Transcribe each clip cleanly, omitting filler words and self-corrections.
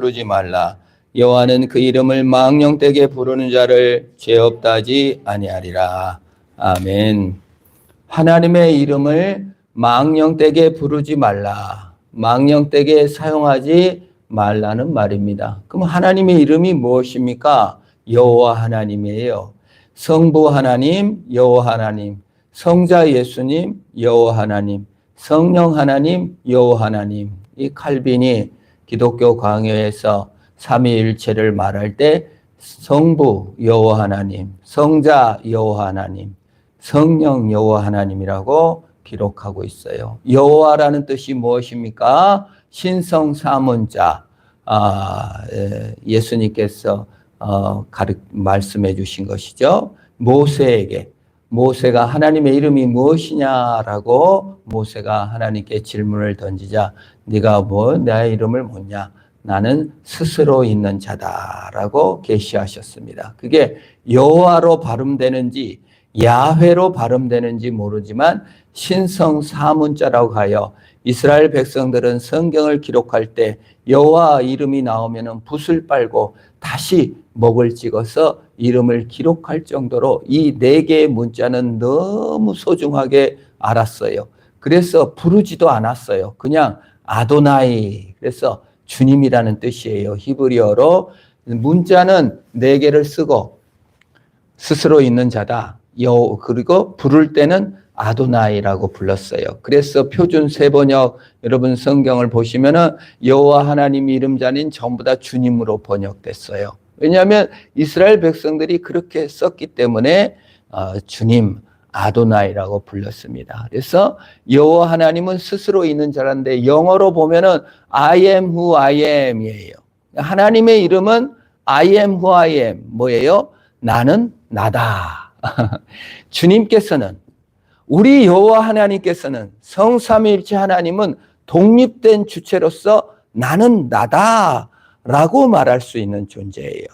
부르지 말라. 여호와는 그 이름을 망령되게 부르는 자를 죄 없다 하지 아니하리라. 아멘. 하나님의 이름을 망령되게 부르지 말라. 망령되게 사용하지 말라는 말입니다. 그럼 하나님의 이름이 무엇입니까? 여호와 하나님이에요. 성부 하나님, 여호와 하나님, 성자 예수님, 여호와 하나님, 성령 하나님, 여호와 하나님. 이 칼빈이 기독교 강요에서 삼위일체를 말할 때 성부 여호와 하나님, 성자 여호와 하나님, 성령 여호와 하나님이라고 기록하고 있어요. 여호와라는 뜻이 무엇입니까? 신성사문자. 예수님께서 말씀해 주신 것이죠. 모세에게, 모세가 하나님의 이름이 무엇이냐라고 모세가 하나님께 질문을 던지자, 네가 뭐 내 이름을 묻냐? 나는 스스로 있는 자다라고 계시하셨습니다. 그게 여호와로 발음되는지 야훼로 발음되는지 모르지만 신성사문자라고 하여 이스라엘 백성들은 성경을 기록할 때 여호와 이름이 나오면 붓을 빨고 다시 목을 찍어서 이름을 기록할 정도로 이 네 개의 문자는 너무 소중하게 알았어요. 그래서 부르지도 않았어요. 그냥 아도나이, 그래서 주님이라는 뜻이에요. 히브리어로 문자는 네 개를 쓰고 스스로 있는 자다. 그리고 부를 때는 아도나이라고 불렀어요. 그래서 표준 세번역 여러분 성경을 보시면은 여호와 하나님 이름자는 전부 다 주님으로 번역됐어요. 왜냐하면 이스라엘 백성들이 그렇게 썼기 때문에 주님, 아도나이라고 불렀습니다. 그래서 여호와 하나님은 스스로 있는 자란데 영어로 보면은 I am who I am이에요. 하나님의 이름은 I am who I am. 뭐예요? 나는 나다. 주님께서는, 우리 여호와 하나님께서는, 성삼위일체 하나님은 독립된 주체로서 나는 나다라고 말할 수 있는 존재예요.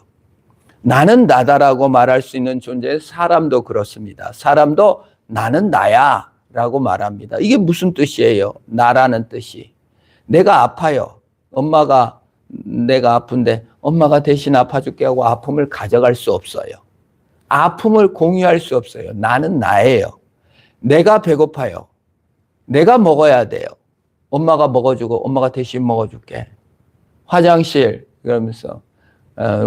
나는 나다라고 말할 수 있는 존재, 사람도 그렇습니다. 사람도 나는 나야 라고 말합니다. 이게 무슨 뜻이에요? 나라는 뜻이. 내가 아파요. 내가 아픈데 엄마가 대신 아파줄게 하고 아픔을 가져갈 수 없어요. 아픔을 공유할 수 없어요. 나는 나예요. 내가 배고파요. 내가 먹어야 돼요. 엄마가 먹어주고 엄마가 대신 먹어줄게. 화장실, 그러면서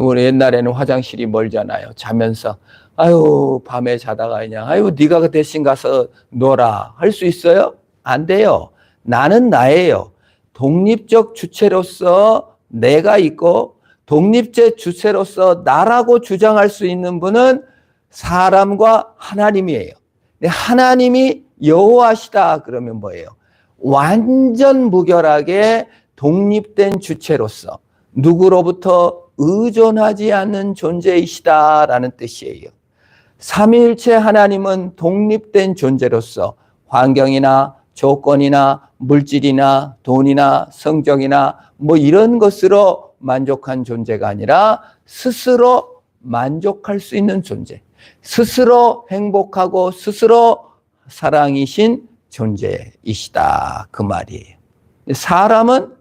우리 옛날에는 화장실이 멀잖아요. 자면서 아유 밤에 자다가 그냥 아유 네가 대신 가서 놀아 할 수 있어요? 안 돼요. 나는 나예요. 독립적 주체로서 내가 있고 독립적 주체로서 나라고 주장할 수 있는 분은 사람과 하나님이에요. 하나님이 여호와시다 그러면 뭐예요? 완전 무결하게 독립된 주체로서 누구로부터 의존하지 않는 존재이시다라는 뜻이에요. 삼위일체 하나님은 독립된 존재로서 환경이나 조건이나 물질이나 돈이나 성적이나 뭐 이런 것으로 만족한 존재가 아니라 스스로 만족할 수 있는 존재, 스스로 행복하고 스스로 사랑이신 존재이시다 그 말이에요. 사람은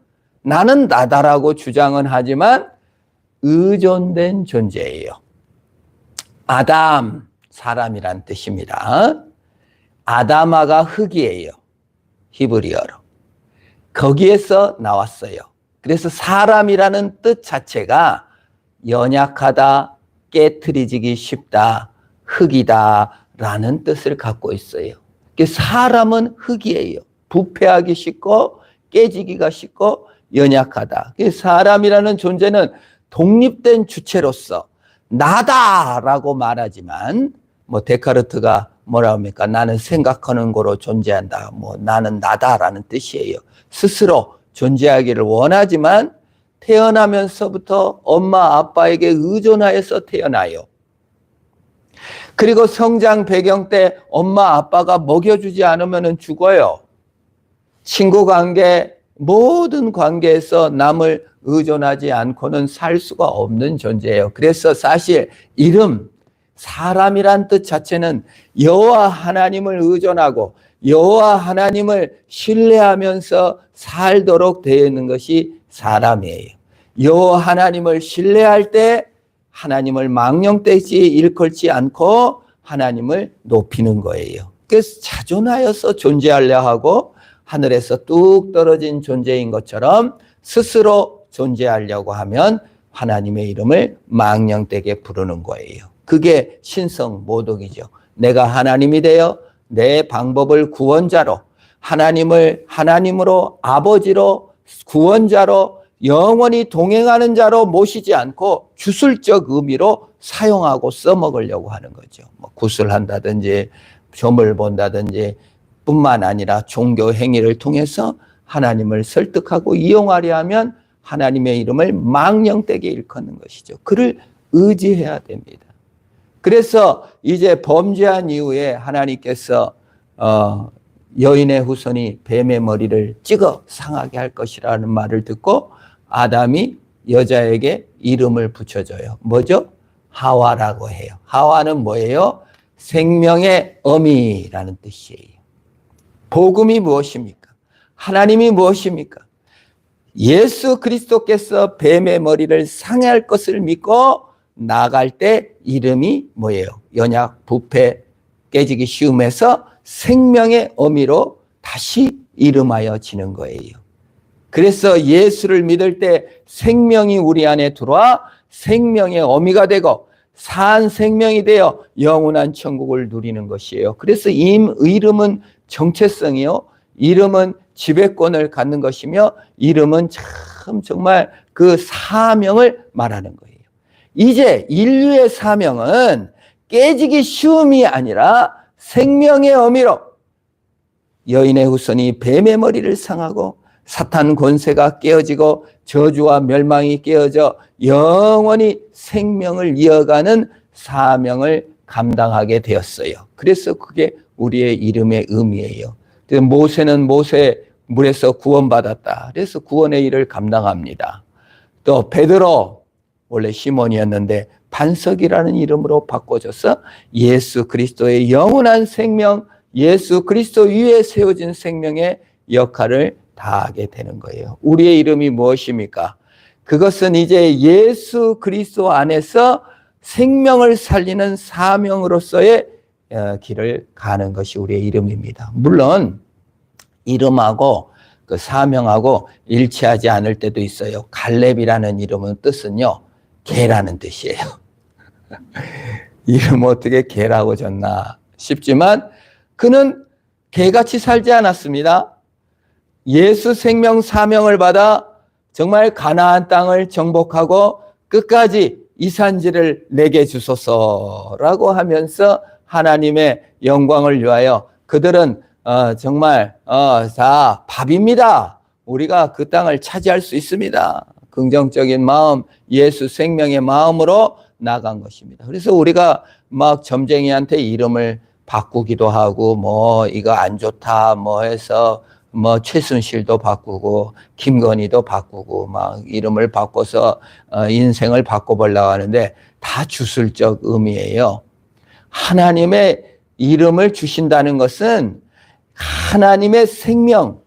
나는 나다라고 주장은 하지만 의존된 존재예요. 아담, 사람이란 뜻입니다. 아다마가 흙이에요. 히브리어로. 거기에서 나왔어요. 그래서 사람이라는 뜻 자체가 연약하다, 깨트리지기 쉽다, 흙이다 라는 뜻을 갖고 있어요. 사람은 흙이에요. 부패하기 쉽고 깨지기가 쉽고 연약하다. 사람이라는 존재는 독립된 주체로서 나다라고 말하지만 뭐 데카르트가 뭐라 합니까? 나는 생각하는 거로 존재한다. 뭐 나는 나다라는 뜻이에요. 스스로 존재하기를 원하지만 태어나면서부터 엄마 아빠에게 의존하여서 태어나요. 그리고 성장 배경 때 엄마 아빠가 먹여주지 않으면 죽어요. 친구 관계, 모든 관계에서 남을 의존하지 않고는 살 수가 없는 존재예요. 그래서 사실 이름, 사람이란 뜻 자체는 여호와 하나님을 의존하고 여호와 하나님을 신뢰하면서 살도록 되어 있는 것이 사람이에요. 여호와 하나님을 신뢰할 때 하나님을 망령되지 일컬지 않고 하나님을 높이는 거예요. 그래서 자존하여서 존재하려 하고 하늘에서 뚝 떨어진 존재인 것처럼 스스로 존재하려고 하면 하나님의 이름을 망령되게 부르는 거예요. 그게 신성 모독이죠. 내가 하나님이 되어 내 방법을 구원자로, 하나님을 하나님으로, 아버지로, 구원자로, 영원히 동행하는 자로 모시지 않고 주술적 의미로 사용하고 써먹으려고 하는 거죠. 뭐 구슬한다든지 점을 본다든지 뿐만 아니라 종교 행위를 통해서 하나님을 설득하고 이용하려 하면 하나님의 이름을 망령되게 일컫는 것이죠. 그를 의지해야 됩니다. 그래서 이제 범죄한 이후에 하나님께서 여인의 후손이 뱀의 머리를 찍어 상하게 할 것이라는 말을 듣고 아담이 여자에게 이름을 붙여줘요. 뭐죠? 하와라고 해요. 하와는 뭐예요? 생명의 어미라는 뜻이에요. 복음이 무엇입니까? 하나님이 무엇입니까? 예수 그리스도께서 뱀의 머리를 상해할 것을 믿고 나갈 때 이름이 뭐예요? 연약, 부패, 깨지기 쉬움에서 생명의 어미로 다시 이름하여 지는 거예요. 그래서 예수를 믿을 때 생명이 우리 안에 들어와 생명의 어미가 되고 산 생명이 되어 영원한 천국을 누리는 것이에요. 그래서 이름은 정체성이요. 이름은 지배권을 갖는 것이며 이름은 참 정말 그 사명을 말하는 거예요. 이제 인류의 사명은 깨지기 쉬움이 아니라 생명의 어미로 여인의 후손이 뱀의 머리를 상하고 사탄 권세가 깨어지고 저주와 멸망이 깨어져 영원히 생명을 이어가는 사명을 감당하게 되었어요. 그래서 그게 우리의 이름의 의미예요. 모세는 모세 물에서 구원받았다. 그래서 구원의 일을 감당합니다. 또 베드로 원래 시몬이었는데 반석이라는 이름으로 바꿔줘서 예수 그리스도의 영원한 생명, 예수 그리스도 위에 세워진 생명의 역할을 다하게 되는 거예요. 우리의 이름이 무엇입니까? 그것은 이제 예수 그리스도 안에서 생명을 살리는 사명으로서의 길을 가는 것이 우리의 이름입니다. 물론 이름하고 그 사명하고 일치하지 않을 때도 있어요. 갈렙이라는 이름은 뜻은요, 개라는 뜻이에요. 이름 어떻게 개라고 졌나 싶지만 그는 개같이 살지 않았습니다. 예수 생명 사명을 받아 정말 가나안 땅을 정복하고 끝까지 이 산지를 내게 주소서라고 하면서 하나님의 영광을 위하여 그들은 정말 자 밥입니다. 우리가 그 땅을 차지할 수 있습니다. 긍정적인 마음, 예수 생명의 마음으로 나간 것입니다. 그래서 우리가 막 점쟁이한테 이름을 바꾸기도 하고 뭐 이거 안 좋다 뭐 해서 뭐 최순실도 바꾸고 김건희도 바꾸고 막 이름을 바꿔서 인생을 바꿔보려고 하는데 다 주술적 의미예요. 하나님의 이름을 주신다는 것은 하나님의 생명,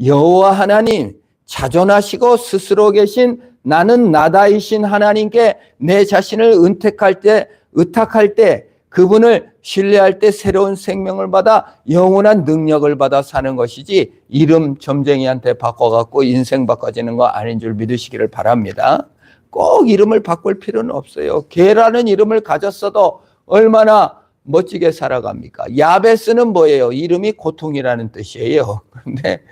여호와 하나님, 자존하시고 스스로 계신 나는 나다이신 하나님께 내 자신을 의탁할 때 그분을 신뢰할 때 새로운 생명을 받아 영원한 능력을 받아 사는 것이지 이름 점쟁이한테 바꿔갖고 인생 바꿔지는 거 아닌 줄 믿으시기를 바랍니다. 꼭 이름을 바꿀 필요는 없어요. 개라는 이름을 가졌어도 얼마나 멋지게 살아갑니까? 야베스는 뭐예요? 이름이 고통이라는 뜻이에요. 그런데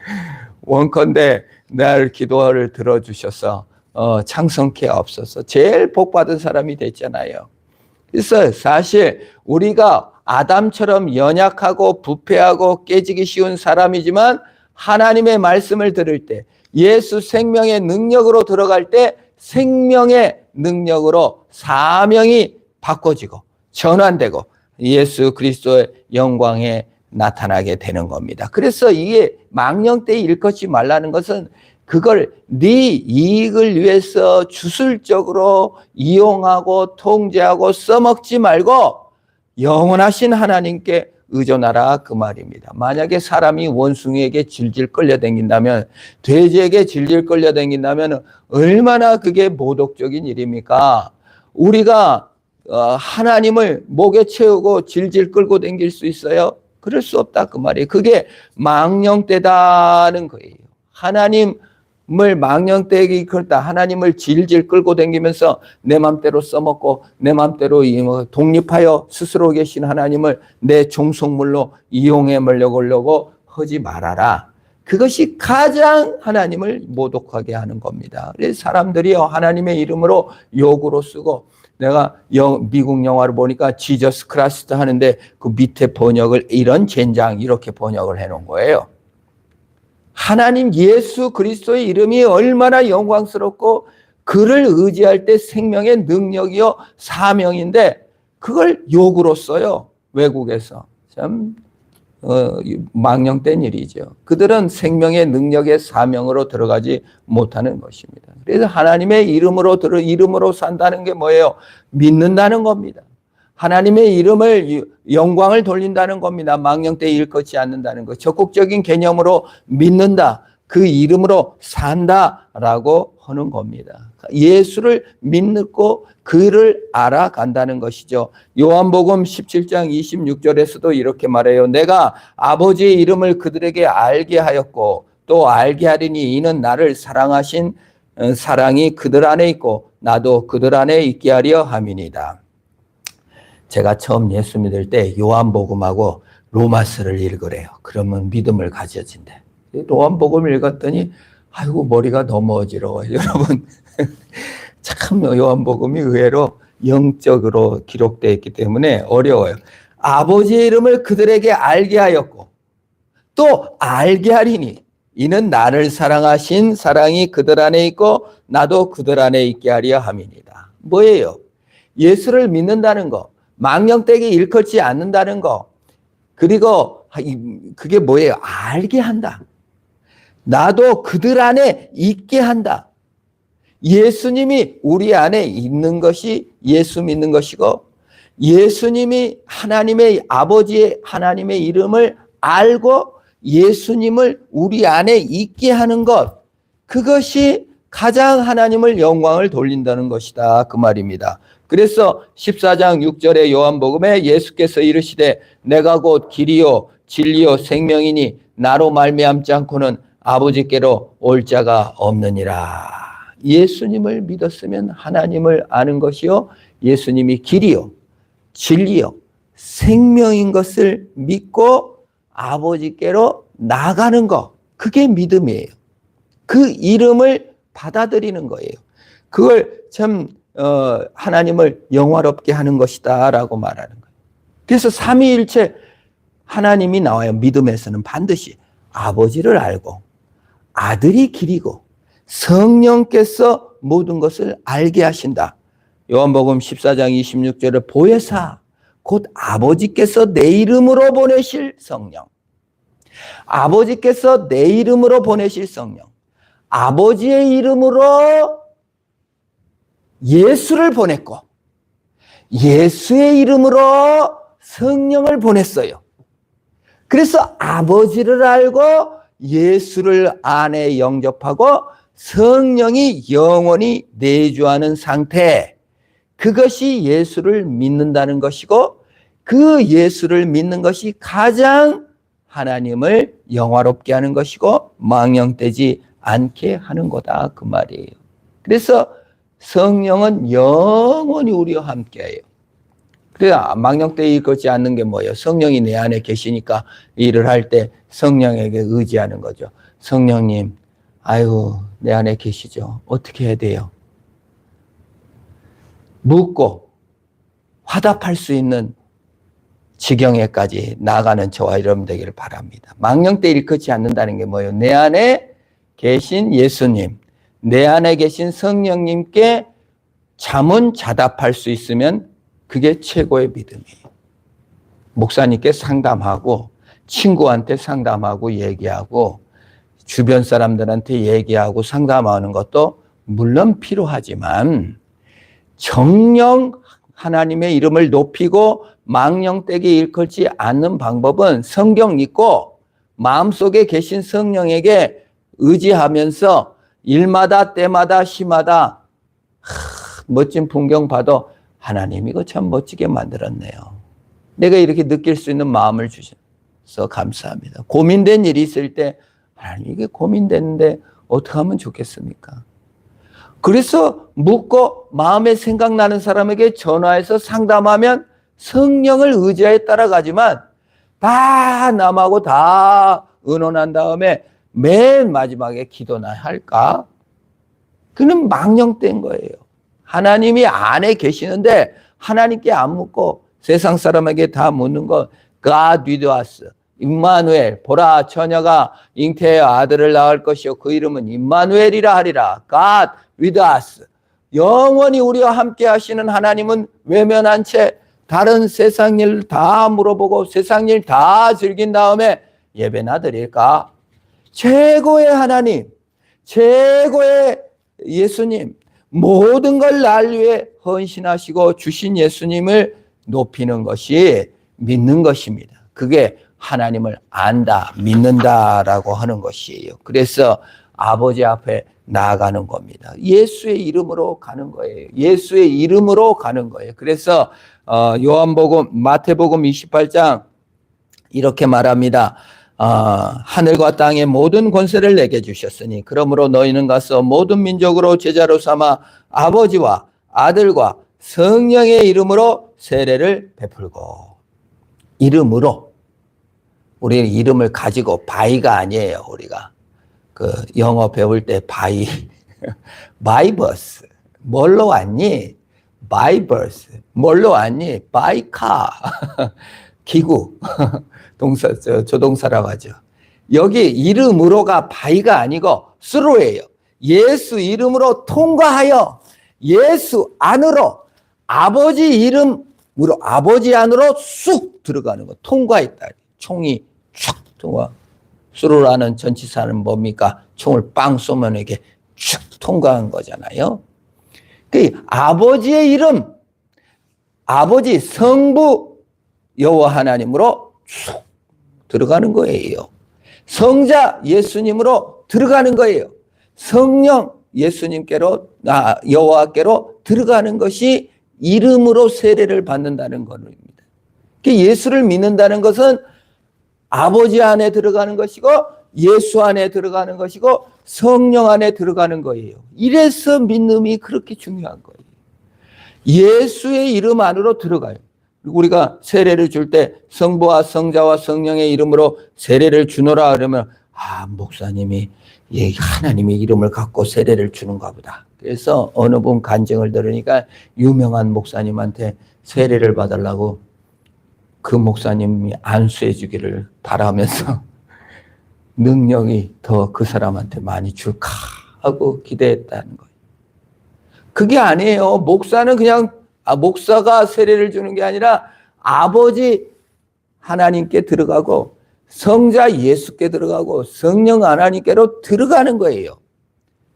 원컨대 내 기도를 들어주셔서 창성케 없어서 제일 복받은 사람이 됐잖아요. 그래서 사실 우리가 아담처럼 연약하고 부패하고 깨지기 쉬운 사람이지만 하나님의 말씀을 들을 때 예수 생명의 능력으로 들어갈 때 생명의 능력으로 사명이 바꿔지고 전환되고 예수 그리스도의 영광에 나타나게 되는 겁니다. 그래서 이게 망령되이 일컫지 말라는 것은 그걸 네 이익을 위해서 주술적으로 이용하고 통제하고 써먹지 말고 영원하신 하나님께 의존하라 그 말입니다. 만약에 사람이 원숭이에게 질질 끌려다닌다면, 돼지에게 질질 끌려다닌다면 얼마나 그게 모독적인 일입니까? 우리가 하나님을 목에 채우고 질질 끌고 다닐 수 있어요? 그럴 수 없다 그 말이에요. 그게 망령되다는 거예요. 하나님을 망령되게 이끌다, 하나님을 질질 끌고 다니면서 내 맘대로 써먹고 내 맘대로 독립하여 스스로 계신 하나님을 내 종속물로 이용해 먹으려고 하지 말아라. 그것이 가장 하나님을 모독하게 하는 겁니다. 그래서 사람들이요, 하나님의 이름으로 욕으로 쓰고, 내가 미국 영화를 보니까 지저스 크라스트 하는데 그 밑에 번역을 이런 젠장 이렇게 번역을 해놓은 거예요. 하나님 예수 그리스도의 이름이 얼마나 영광스럽고 그를 의지할 때 생명의 능력이요 사명인데 그걸 욕으로 써요. 외국에서. 참 망령된 일이죠. 그들은 생명의 능력의 사명으로 들어가지 못하는 것입니다. 그래서 하나님의 이름으로 산다는 게 뭐예요? 믿는다는 겁니다. 하나님의 이름을 영광을 돌린다는 겁니다. 망령되이 일컫지 않는다는 것. 적극적인 개념으로 믿는다. 그 이름으로 산다라고 하는 겁니다. 예수를 믿고 그를 알아간다는 것이죠. 요한복음 17장 26절에서도 이렇게 말해요. 내가 아버지의 이름을 그들에게 알게 하였고 또 알게 하리니 이는 나를 사랑하신 사랑이 그들 안에 있고 나도 그들 안에 있게 하려 함이니이다. 제가 처음 예수 믿을 때 요한복음하고 로마서를 읽으래요. 그러면 믿음을 가져진대. 요한복음 읽었더니 아이고 머리가 너무 어지러워요. 여러분 참 요한복음이 의외로 영적으로 기록되어 있기 때문에 어려워요. 아버지의 이름을 그들에게 알게 하였고 또 알게 하리니 이는 나를 사랑하신 사랑이 그들 안에 있고 나도 그들 안에 있게 하려 함이니이다. 뭐예요? 예수를 믿는다는 거, 망령되게 일컬지 않는다는 거, 그리고 그게 뭐예요? 알게 한다. 나도 그들 안에 있게 한다. 예수님이 우리 안에 있는 것이 예수 믿는 것이고 예수님이 하나님의 아버지의 하나님의 이름을 알고 예수님을 우리 안에 있게 하는 것, 그것이 가장 하나님을 영광을 돌린다는 것이다 그 말입니다. 그래서 14장 6절의 요한복음에 예수께서 이르시되 내가 곧 길이요 진리요 생명이니 나로 말미암지 않고는 아버지께로 올 자가 없느니라. 예수님을 믿었으면 하나님을 아는 것이요 예수님이 길이요 진리요 생명인 것을 믿고 아버지께로 나가는 것, 그게 믿음이에요. 그 이름을 받아들이는 거예요. 그걸 참 하나님을 영화롭게 하는 것이다 라고 말하는 거예요. 그래서 삼위일체 하나님이 나와요. 믿음에서는 반드시 아버지를 알고 아들이 길이고 성령께서 모든 것을 알게 하신다. 요한복음 14장 26절에 보혜사 곧 아버지께서 내 이름으로 보내실 성령, 아버지께서 내 이름으로 보내실 성령, 아버지의 이름으로 예수를 보냈고 예수의 이름으로 성령을 보냈어요. 그래서 아버지를 알고 예수를 안에 영접하고 성령이 영원히 내주하는 상태, 그것이 예수를 믿는다는 것이고 그 예수를 믿는 것이 가장 하나님을 영화롭게 하는 것이고 망령되지 않게 하는 거다 그 말이에요. 그래서 성령은 영원히 우리와 함께해요. 그래야 망령되이 걷지 않는 게 뭐예요? 성령이 내 안에 계시니까 일을 할 때 성령에게 의지하는 거죠. 성령님, 아유 내 안에 계시죠? 어떻게 해야 돼요? 묻고 화답할 수 있는 지경에까지 나아가는 저와 여러분 되기를 바랍니다. 망령되이 일컫지 않는다는 게 뭐예요? 내 안에 계신 예수님, 내 안에 계신 성령님께 자문자답할 수 있으면 그게 최고의 믿음이에요. 목사님께 상담하고 친구한테 상담하고 얘기하고 주변 사람들한테 얘기하고 상담하는 것도 물론 필요하지만 정령 하나님의 이름을 높이고 망령되게 일컬지 않는 방법은 성경 읽고 마음속에 계신 성령에게 의지하면서 일마다 때마다 시마다 멋진 풍경 봐도 하나님 이거 참 멋지게 만들었네요. 내가 이렇게 느낄 수 있는 마음을 주셔서 감사합니다. 고민된 일이 있을 때 하나님 이게 고민되는데 어떻게 하면 좋겠습니까? 그래서 묻고 마음에 생각나는 사람에게 전화해서 상담하면 성령을 의지하에 따라가지만 다 남하고 다 의논한 다음에 맨 마지막에 기도나 할까? 그는 망령된 거예요. 하나님이 안에 계시는데 하나님께 안 묻고 세상 사람에게 다 묻는 건 God with us. 임마누엘, 보라 처녀가 잉태의 아들을 낳을 것이요 그 이름은 임마누엘이라 하리라. God with us. 영원히 우리와 함께 하시는 하나님은 외면한 채 다른 세상 일 다 물어보고 세상 일 다 즐긴 다음에 예배나 드릴까? 최고의 하나님, 최고의 예수님, 모든 걸 날 위해 헌신하시고 주신 예수님을 높이는 것이 믿는 것입니다. 그게 하나님을 안다, 믿는다라고 하는 것이에요. 그래서 아버지 앞에 나아가는 겁니다. 예수의 이름으로 가는 거예요. 예수의 이름으로 가는 거예요. 그래서 요한복음, 마태복음 28장 이렇게 말합니다. 하늘과 땅의 모든 권세를 내게 주셨으니 그러므로 너희는 가서 모든 민족으로 제자로 삼아 아버지와 아들과 성령의 이름으로 세례를 베풀고. 이름으로. 우리는 이름을 가지고 바이가 아니에요. 우리가 그 영어 배울 때 바이 바이버스 뭘로 왔니? 바이버스 뭘로 왔니? 바이카 기구 동사 조동사라고 하죠. 여기 이름으로가 바이가 아니고 스루예요. 예수 이름으로 통과하여 예수 안으로 아버지 이름으로 아버지 안으로 쑥 들어가는 거. 통과했다. 총이 촥 통과. 수로라는 전치사는 뭡니까? 총을 빵 쏘면 이렇게 쭉 통과한 거잖아요. 그 아버지의 이름, 아버지 성부 여호와 하나님으로 쭉 들어가는 거예요. 성자 예수님으로 들어가는 거예요. 성령 예수님께로 여호와께로 들어가는 것이 이름으로 세례를 받는다는 겁니다. 예수를 믿는다는 것은 아버지 안에 들어가는 것이고 예수 안에 들어가는 것이고 성령 안에 들어가는 거예요. 이래서 믿음이 그렇게 중요한 거예요. 예수의 이름 안으로 들어가요. 우리가 세례를 줄 때 성부와 성자와 성령의 이름으로 세례를 주노라 그러면 목사님이 하나님의 이름을 갖고 세례를 주는가 보다. 그래서 어느 분 간증을 들으니까 유명한 목사님한테 세례를 받으려고 그 목사님이 안수해 주기를 바라면서 능력이 더 그 사람한테 많이 줄까 하고 기대했다는 거예요. 그게 아니에요. 목사는 그냥 목사가 세례를 주는 게 아니라 아버지 하나님께 들어가고 성자 예수께 들어가고 성령 하나님께로 들어가는 거예요.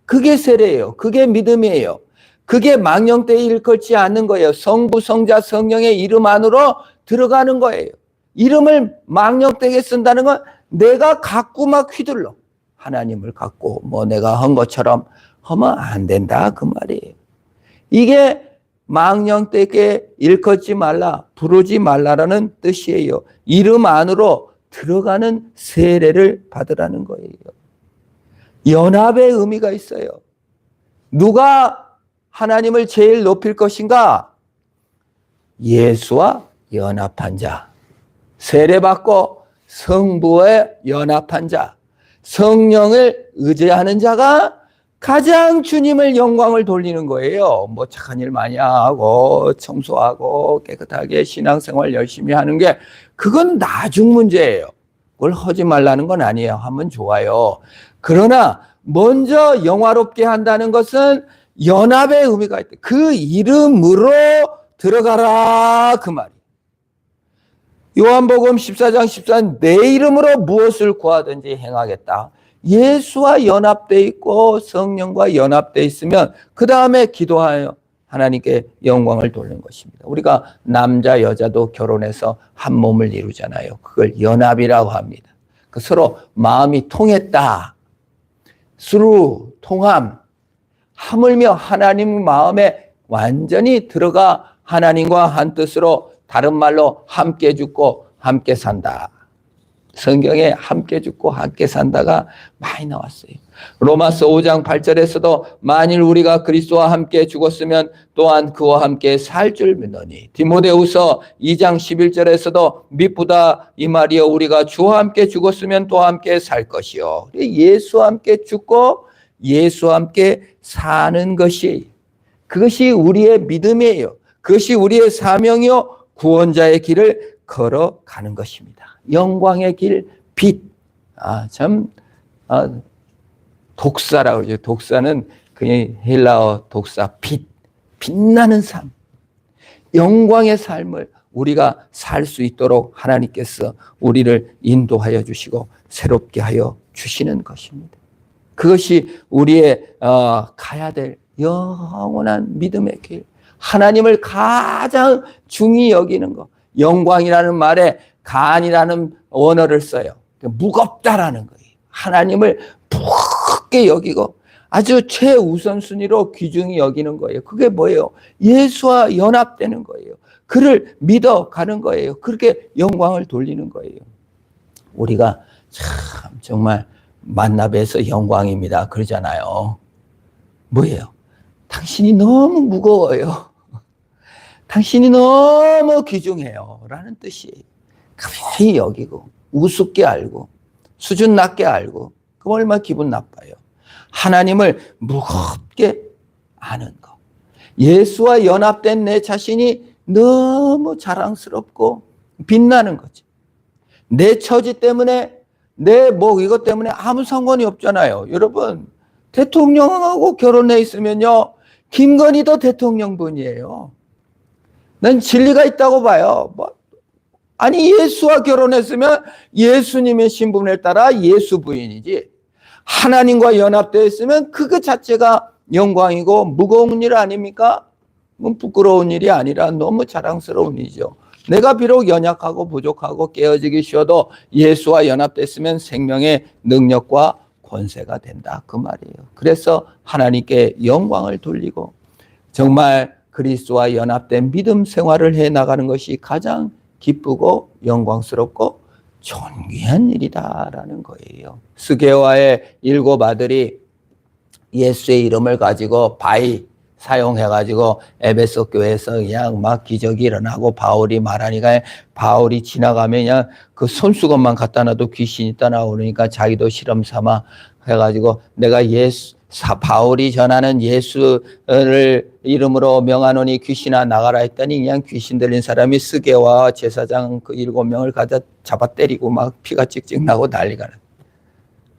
그게 세례예요. 그게 믿음이에요. 그게 망령되이 일컬지 않는 거예요. 성부, 성자, 성령의 이름 안으로 들어가는 거예요. 이름을 망령되게 쓴다는 건 내가 갖고 막 휘둘러. 하나님을 갖고 내가 한 것처럼 하면 안 된다 그 말이에요. 이게 망령되게 일컫지 말라, 부르지 말라라는 뜻이에요. 이름 안으로 들어가는 세례를 받으라는 거예요. 연합의 의미가 있어요. 누가 하나님을 제일 높일 것인가? 예수와 연합한 자, 세례받고 성부에 연합한 자, 성령을 의지하는 자가 가장 주님을 영광을 돌리는 거예요. 착한 일 많이 하고 청소하고 깨끗하게 신앙생활 열심히 하는 게 그건 나중 문제예요. 그걸 하지 말라는 건 아니에요. 하면 좋아요. 그러나 먼저 영화롭게 한다는 것은 연합의 의미가 있다. 그 이름으로 들어가라 그 말이에요. 요한복음 14장 14는 내 이름으로 무엇을 구하든지 행하겠다. 예수와 연합되어 있고 성령과 연합되어 있으면 그 다음에 기도하여 하나님께 영광을 돌리는 것입니다. 우리가 남자 여자도 결혼해서 한 몸을 이루잖아요. 그걸 연합이라고 합니다. 그 서로 마음이 통했다. 서로 통함. 하물며 하나님 마음에 완전히 들어가 하나님과 한 뜻으로, 다른 말로 함께 죽고 함께 산다. 성경에 함께 죽고 함께 산다가 많이 나왔어요. 로마서 5장 8절에서도 만일 우리가 그리스도와 함께 죽었으면 또한 그와 함께 살 줄 믿으니, 디모데후서 2장 11절에서도 미쁘다 이 말이여 우리가 주와 함께 죽었으면 또 함께 살 것이요. 예수와 함께 죽고 예수와 함께 사는 것이, 그것이 우리의 믿음이에요. 그것이 우리의 사명이요 구원자의 길을 걸어가는 것입니다. 영광의 길, 빛. 독사라고 그러죠. 독사는 그냥 헬라어 독사, 빛. 빛나는 삶. 영광의 삶을 우리가 살 수 있도록 하나님께서 우리를 인도하여 주시고 새롭게 하여 주시는 것입니다. 그것이 우리의 가야 될 영원한 믿음의 길. 하나님을 가장 중히 여기는 것. 영광이라는 말에 간이라는 원어를 써요. 무겁다라는 거예요. 하나님을 푹게 여기고 아주 최우선순위로 귀중히 여기는 거예요. 그게 뭐예요? 예수와 연합되는 거예요. 그를 믿어가는 거예요. 그렇게 영광을 돌리는 거예요. 우리가 참 정말 만나뵈서 영광입니다 그러잖아요. 뭐예요? 당신이 너무 무거워요. 당신이 너무 귀중해요 라는 뜻이에요. 가만히 여기고 우습게 알고 수준 낮게 알고 그럼 얼마나 기분 나빠요. 하나님을 무겁게 아는 것. 예수와 연합된 내 자신이 너무 자랑스럽고 빛나는 거지. 내 처지 때문에 내 이것 때문에 아무 상관이 없잖아요. 여러분 대통령하고 결혼해 있으면요 김건희도 대통령분이에요. 난 진리가 있다고 봐요. 아니 예수와 결혼했으면 예수님의 신분에 따라 예수 부인이지, 하나님과 연합되어 있으면 그것 자체가 영광이고 무거운 일 아닙니까? 그건 부끄러운 일이 아니라 너무 자랑스러운 일이죠. 내가 비록 연약하고 부족하고 깨어지기 쉬워도 예수와 연합됐으면 생명의 능력과 권세가 된다 그 말이에요. 그래서 하나님께 영광을 돌리고 정말 그리스도와 연합된 믿음 생활을 해나가는 것이 가장 기쁘고 영광스럽고 존귀한 일이다라는 거예요. 스게와의 7 아들이 예수의 이름을 가지고 바위 사용해가지고 에베소 교회에서 그냥 막 기적이 일어나고 바울이 말하니까 바울이 지나가면 그냥 그 손수건만 갖다 놔도 귀신이 떠나오니까 자기도 실험 삼아 해가지고 내가 바울이 전하는 예수를 이름으로 명하노니 귀신아 나가라 했더니 그냥 귀신 들린 사람이 스게와 제사장 그 7명을 가져 잡아 때리고 막 피가 찍찍 나고 난리가 나.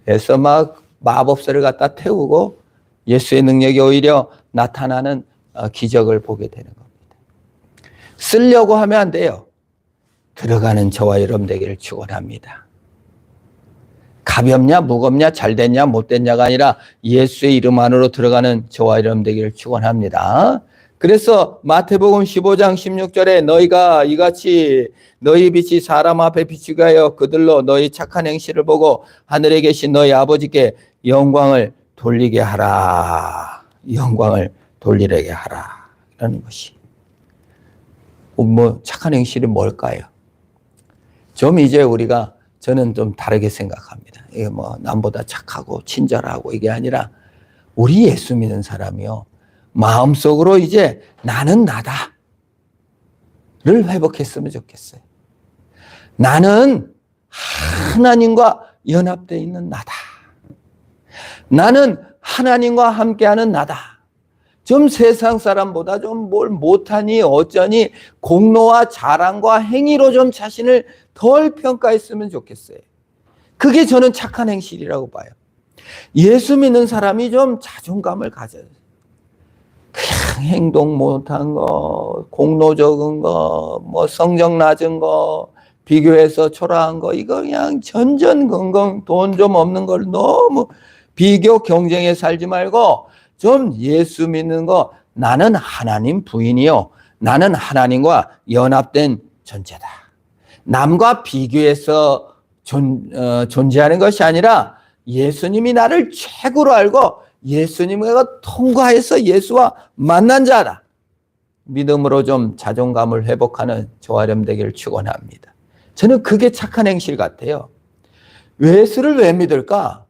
그래서 막 마법사를 갖다 태우고 예수의 능력이 오히려 나타나는 기적을 보게 되는 겁니다. 쓰려고 하면 안 돼요. 들어가는 저와 여러분 되기를 축원합니다. 가볍냐 무겁냐 잘됐냐 못됐냐가 아니라 예수의 이름 안으로 들어가는 저와 여러분 되기를 축원합니다. 그래서 마태복음 15장 16절에 너희가 이같이 너희 빛이 사람 앞에 비추게 하여 그들로 너희 착한 행실을 보고 하늘에 계신 너희 아버지께 영광을 돌리게 하라. 영광을 돌리게 하라. 라는 것이. 착한 행실이 뭘까요? 좀 이제 우리가 저는 좀 다르게 생각합니다. 이게 남보다 착하고 친절하고 이게 아니라 우리 예수 믿는 사람이요. 마음속으로 이제 나는 나다를 회복했으면 좋겠어요. 나는 하나님과 연합되어 있는 나다. 나는 하나님과 함께하는 나다. 좀 세상 사람보다 좀 뭘 못하니 어쩌니 공로와 자랑과 행위로 좀 자신을 덜 평가했으면 좋겠어요. 그게 저는 착한 행실이라고 봐요. 예수 믿는 사람이 좀 자존감을 가져요. 그냥 행동 못한 거, 공로 적은 거, 성적 낮은 거, 비교해서 초라한 거, 이거 그냥 전전긍긍 돈 좀 없는 걸 너무 비교 경쟁에 살지 말고 좀 예수 믿는 거 나는 하나님 부인이요. 나는 하나님과 연합된 존재다. 남과 비교해서 존재하는 것이 아니라 예수님이 나를 최고로 알고 예수님과 통과해서 예수와 만난 자다. 믿음으로 좀 자존감을 회복하는 조아렴 되기를 축원합니다. 저는 그게 착한 행실 같아요. 예수를 왜 믿을까?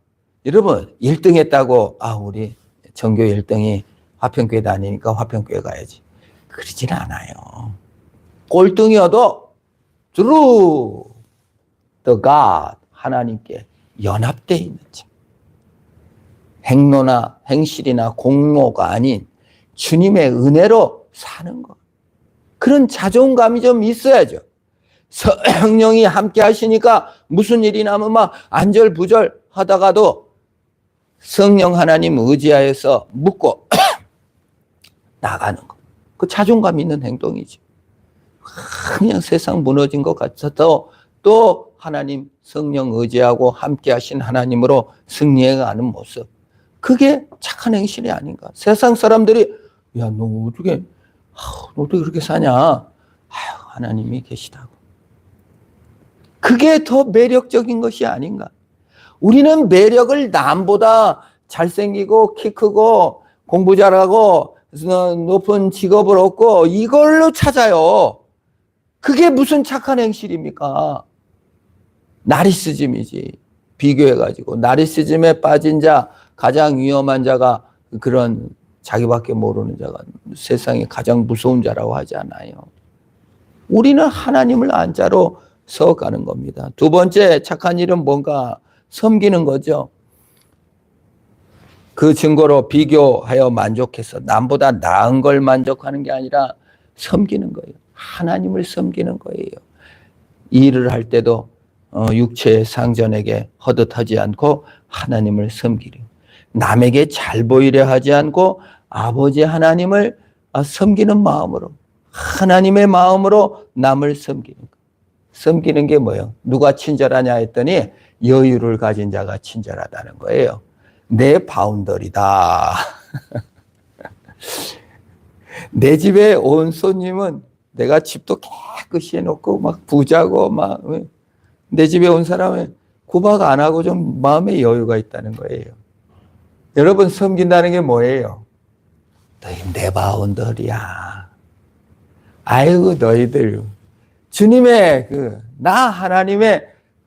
여러분 1등 했다고 우리 전교 1등이 화평교회 다니니까 화평교회 가야지. 그러진 않아요. 꼴등이어도 through the God, 하나님께 연합되어 있는 자. 행로나 행실이나 공로가 아닌 주님의 은혜로 사는 것. 그런 자존감이 좀 있어야죠. 성령이 함께 하시니까 무슨 일이 나면 막 안절부절 하다가도 성령 하나님 의지하여서 묻고 나가는 것. 그 자존감 있는 행동이죠. 그냥 세상 무너진 것 같아도 또 하나님 성령 의지하고 함께 하신 하나님으로 승리해가는 모습. 그게 착한 행실이 아닌가. 세상 사람들이 야, 너 어떻게 그렇게 사냐. 하나님이 계시다고. 그게 더 매력적인 것이 아닌가. 우리는 매력을 남보다 잘생기고 키 크고 공부 잘하고 높은 직업을 얻고 이걸로 찾아요. 그게 무슨 착한 행실입니까? 나리시즘이지. 비교해가지고 나리시즘에 빠진 자, 가장 위험한 자가 그런 자기밖에 모르는 자가 세상에 가장 무서운 자라고 하지 않아요. 우리는 하나님을 안자로 서가는 겁니다. 두 번째 착한 일은 뭔가? 섬기는 거죠. 그 증거로 비교하여 만족해서 남보다 나은 걸 만족하는 게 아니라 섬기는 거예요. 하나님을 섬기는 거예요. 일을 할 때도 육체의 상전에게 허듯하지 않고 하나님을 섬기려. 남에게 잘 보이려 하지 않고 아버지 하나님을 섬기는 마음으로, 하나님의 마음으로 남을 섬기는 거. 섬기는 게 뭐예요? 누가 친절하냐 했더니 여유를 가진 자가 친절하다는 거예요. 내 바운더리다. 내 집에 온 손님은 내가 집도 깨끗이 해놓고 막 부자고 막 내 집에 온 사람은 구박 안 하고 좀 마음에 여유가 있다는 거예요. 여러분 섬긴다는 게 뭐예요? 너희 내 바운더리야. 아이고 너희들 주님의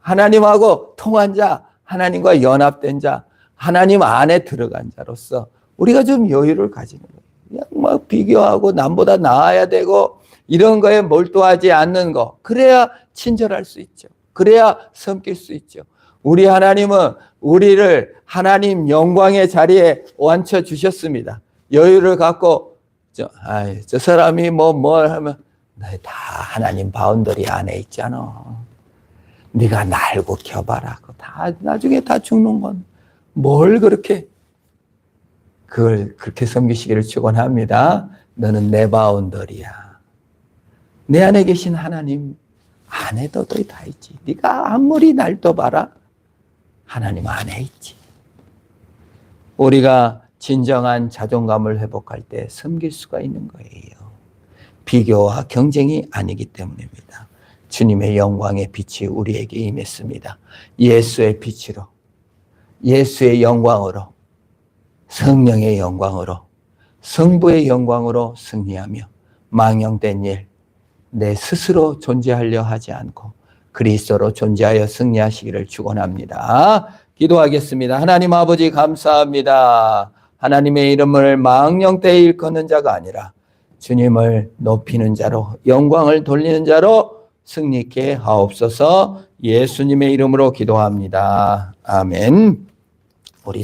하나님하고 통한 자, 하나님과 연합된 자, 하나님 안에 들어간 자로서 우리가 좀 여유를 가지는 거예요. 그냥 막 비교하고 남보다 나아야 되고 이런 거에 몰두하지 않는 거. 그래야 친절할 수 있죠. 그래야 섬길 수 있죠. 우리 하나님은 우리를 하나님 영광의 자리에 얹혀 주셨습니다. 여유를 갖고 저 사람이 뭘 하면 다 하나님 바운더리 안에 있잖아. 네가 날고 켜봐라. 다 나중에 다 죽는 건 뭘 그렇게 그걸 그렇게 섬기시기를 축원합니다. 너는 내 바운더리야. 내 안에 계신 하나님 안에 너도 다 있지. 네가 아무리 날도 봐라. 하나님 안에 있지. 우리가 진정한 자존감을 회복할 때 섬길 수가 있는 거예요. 비교와 경쟁이 아니기 때문입니다. 주님의 영광의 빛이 우리에게 임했습니다. 예수의 빛으로, 예수의 영광으로, 성령의 영광으로, 성부의 영광으로 승리하며 망령된 일, 내 스스로 존재하려 하지 않고 그리스도로 존재하여 승리하시기를 축원합니다. 기도하겠습니다. 하나님 아버지 감사합니다. 하나님의 이름을 망령되이 일컫는 자가 아니라 주님을 높이는 자로, 영광을 돌리는 자로 승리케 하옵소서. 예수님의 이름으로 기도합니다. 아멘. 우리